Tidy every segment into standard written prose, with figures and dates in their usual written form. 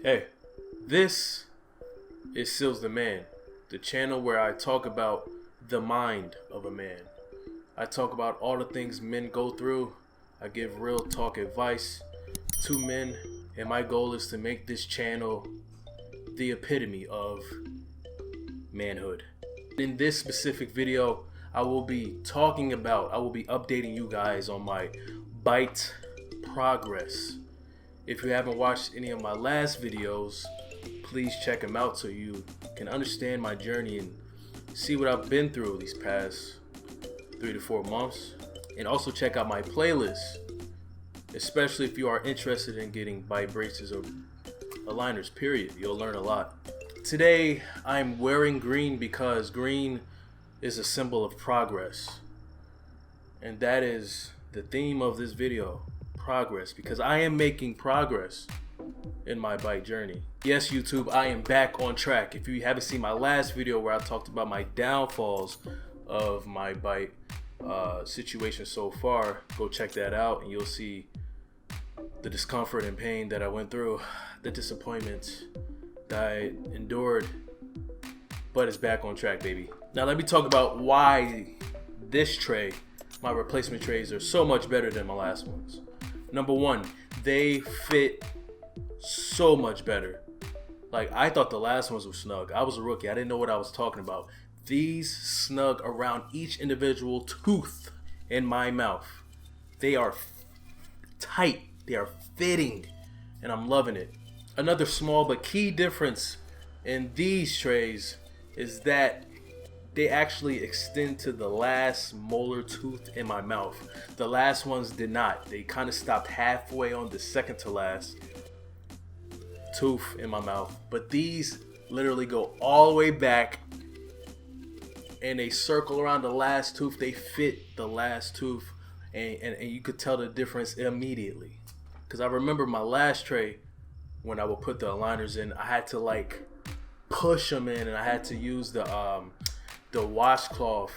Hey, this is Sills the Man, the channel where I talk about the mind of a man. I talk about all the things men go through. I give real talk advice to men, and my goal is to make this channel the epitome of manhood. In this specific video, I will be updating you guys on my bite progress. If you haven't watched any of my last videos, please check them out so you can understand my journey and see what I've been through these past 3 to 4 months. And also check out my playlist, especially if you are interested in getting bite braces or aligners, period. You'll learn a lot. Today, I'm wearing green because green is a symbol of progress. And that is the theme of this video. Progress, because I am making progress in my bite journey. Yes, YouTube, I am back on track. If you haven't seen my last video where I talked about my downfalls of my bite situation so far, go check that out and you'll see the discomfort and pain that I went through, the disappointment that I endured, but it's back on track, baby. Now let me talk about why this tray, my replacement trays, are so much better than my last ones. Number one, they fit so much better. Like, I thought the last ones were snug. I was a rookie. I didn't know what I was talking about. These snug around each individual tooth in my mouth. They are tight. They are fitting. And I'm loving it. Another small but key difference in these trays is that they actually extend to the last molar tooth in my mouth. The last ones did not. They kind of stopped halfway on the second to last tooth in my mouth. But these literally go all the way back and they circle around the last tooth. They fit the last tooth and you could tell the difference immediately. Because I remember my last tray, when I would put the aligners in, I had to like push them in and I had to use the washcloth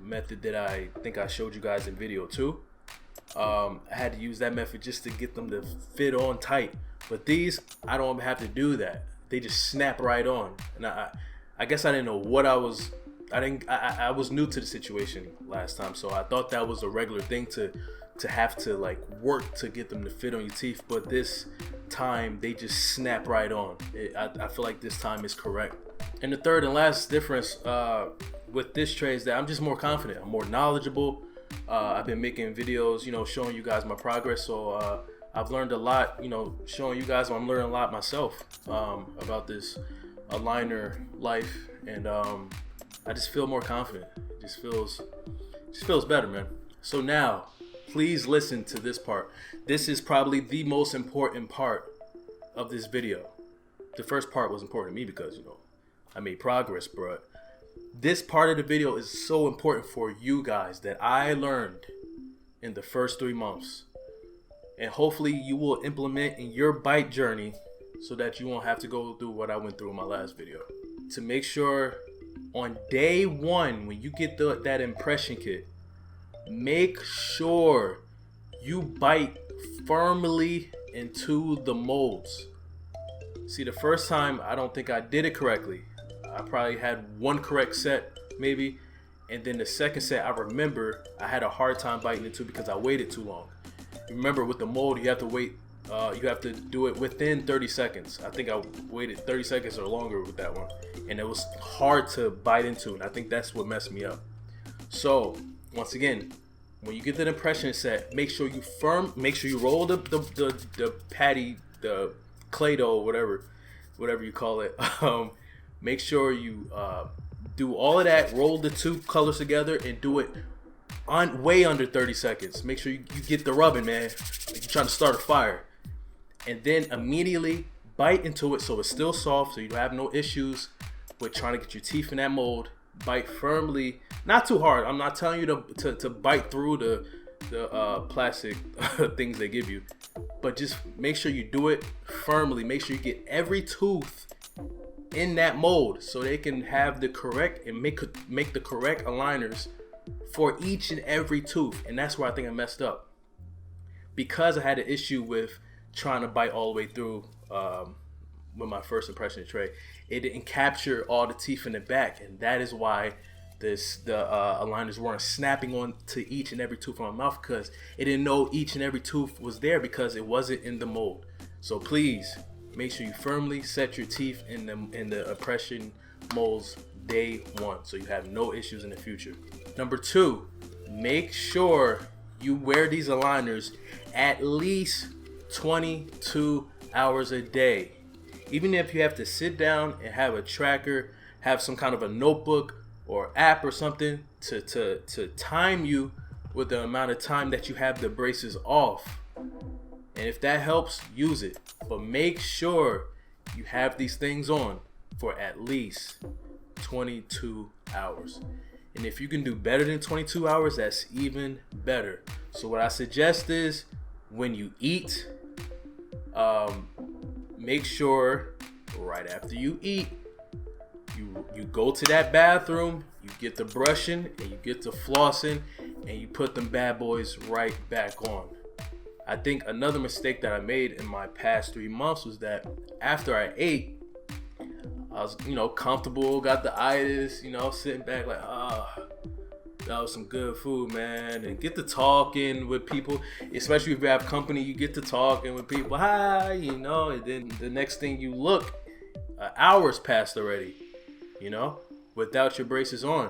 method that I think I showed you guys in video 2. I had to use that method just to get them to fit on tight. But these, I don't have to do that. They just snap right on. And I guess I didn't know what I was. I was new to the situation last time, so I thought that was a regular thing to have to like work to get them to fit on your teeth. But this time, they just snap right on. I feel like this time is correct. And the third and last difference with this tray is that I'm just more confident. I'm more knowledgeable. I've been making videos, showing you guys my progress. So I've learned a lot, showing you guys. I'm learning a lot myself about this aligner life, and I just feel more confident. It just feels better, man. So now, please listen to this part. This is probably the most important part of this video. The first part was important to me because I made progress, bro. This part of the video is so important for you guys that I learned in the first 3 months. And hopefully you will implement in your bite journey so that you won't have to go through what I went through in my last video. To make sure on day 1, when you get that impression kit, make sure you bite firmly into the molds. See, the first time, I don't think I did it correctly. I probably had one correct set, maybe. And then the second set, I remember I had a hard time biting into because I waited too long. Remember, with the mold, you have to wait. You have to do it within 30 seconds. I think I waited 30 seconds or longer with that one. And it was hard to bite into. And I think that's what messed me up. So, once again, when you get that impression set, make sure you roll the patty, the clay dough, whatever you call it. Make sure you do all of that, roll the 2 colors together and do it way under 30 seconds. Make sure you get the rubbing, man. Like you're trying to start a fire. And then immediately bite into it so it's still soft, so you don't have no issues with trying to get your teeth in that mold. Bite firmly, not too hard. I'm not telling you to bite through the plastic things they give you, but just make sure you do it firmly. Make sure you get every tooth in that mold so they can have the correct and make the correct aligners for each and every tooth. And that's where I think I messed up, because I had an issue with trying to bite all the way through with my first impression tray. It didn't capture all the teeth in the back, and that is why the aligners weren't snapping on to each and every tooth on my mouth, because it didn't know each and every tooth was there because it wasn't in the mold. So please make sure you firmly set your teeth in the impression molds day one, so you have no issues in the future. Number 2, make sure you wear these aligners at least 22 hours a day. Even if you have to sit down and have a tracker, have some kind of a notebook or app or something to time you with the amount of time that you have the braces off. And if that helps, use it. But make sure you have these things on for at least 22 hours. And if you can do better than 22 hours, that's even better. So what I suggest is, when you eat, make sure right after you eat, you go to that bathroom, you get the brushing and you get the flossing, and you put them bad boys right back on. I think another mistake that I made in my past 3 months was that after I ate, I was, comfortable, got the itis, sitting back like, that was some good food, man. And get to talking with people, especially if you have company, you get to talking with people, hi, and then the next thing you look, hours passed already, without your braces on.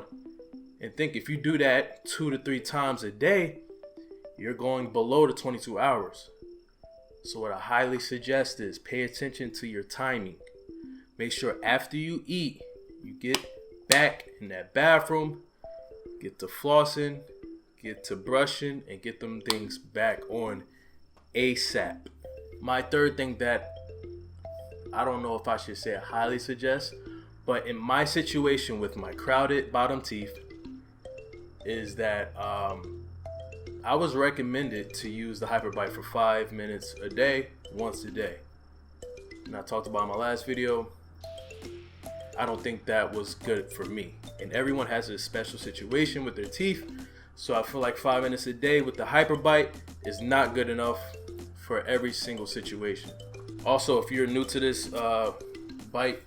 And think, if you do that 2 to 3 times a day, you're going below the 22 hours. So what I highly suggest is pay attention to your timing. Make sure after you eat, you get back in that bathroom, get to flossing, get to brushing, and get them things back on ASAP. My third thing that I don't know if I should say I highly suggest, but in my situation with my crowded bottom teeth, is that I was recommended to use the HyperBite for 5 minutes a day, once a day. And I talked about in my last video, I don't think that was good for me. And everyone has a special situation with their teeth, so I feel like 5 minutes a day with the HyperBite is not good enough for every single situation. Also, if you're new to this bite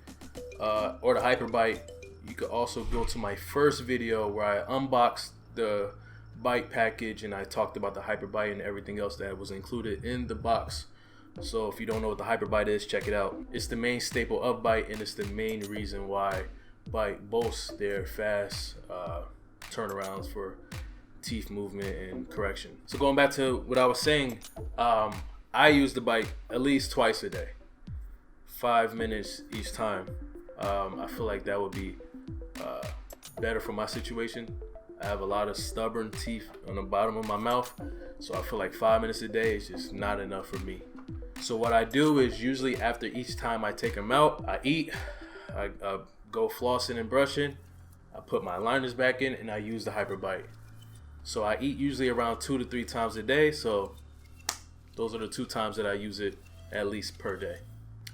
or the HyperBite, you could also go to my first video where I unboxed the bite package and I talked about the HyperBite and everything else that was included in the box. So if you don't know what the HyperBite is, check it out. It's the main staple of Bite, and it's the main reason why Bite boasts their fast turnarounds for teeth movement and correction. So going back to what I was saying, I use the Bite at least twice a day, 5 minutes each time. I feel like that would be better for my situation. I have a lot of stubborn teeth on the bottom of my mouth, so I feel like 5 minutes a day is just not enough for me. So what I do is, usually after each time I take them out, I eat, I go flossing and brushing, I put my aligners back in, and I use the HyperBite. So I eat usually around 2 to 3 times a day, so those are the 2 times that I use it at least per day.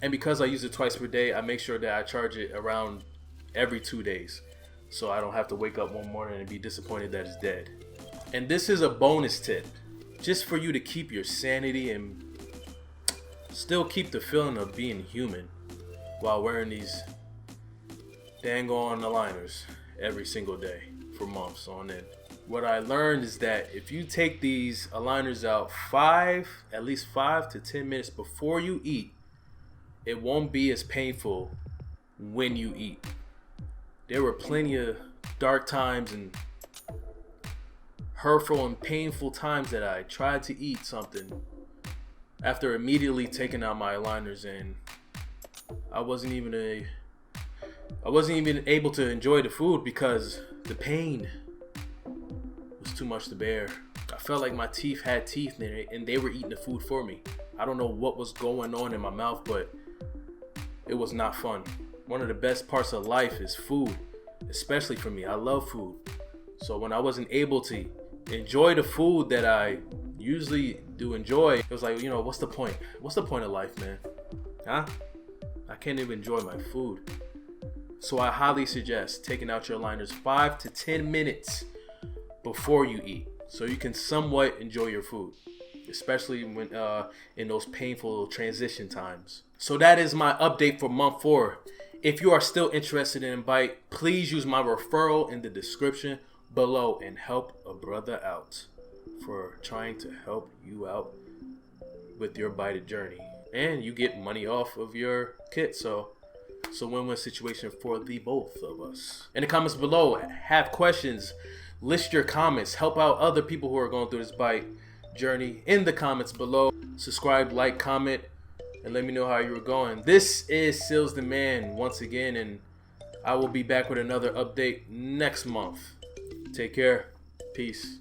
And because I use it twice per day, I make sure that I charge it around every 2 days, so I don't have to wake up one morning and be disappointed that it's dead. And this is a bonus tip, just for you to keep your sanity and still keep the feeling of being human while wearing these dang on aligners every single day for months on end. What I learned is that if you take these aligners out at least 5 to 10 minutes before you eat, it won't be as painful when you eat. There were plenty of dark times and hurtful and painful times that I tried to eat something after immediately taking out my aligners, and I wasn't even able to enjoy the food because the pain was too much to bear. I felt like my teeth had teeth and they were eating the food for me. I don't know what was going on in my mouth, but it was not fun. One of the best parts of life is food, especially for me. I love food. So when I wasn't able to enjoy the food that I usually do enjoy, it was like, what's the point? What's the point of life, man? Huh? I can't even enjoy my food. So I highly suggest taking out your aligners 5 to 10 minutes before you eat, so you can somewhat enjoy your food. especially when in those painful transition times. So that is my update for month 4. If you are still interested in Bite, please use my referral in the description below and help a brother out for trying to help you out with your Bite journey. And you get money off of your kit, so it's a win-win situation for the both of us. In the comments below, have questions, list your comments, help out other people who are going through this Bite journey in the comments below. Subscribe, like, comment, and let me know how you were going. This is Sills the Man once again, and I will be back with another update next month. Take care. Peace.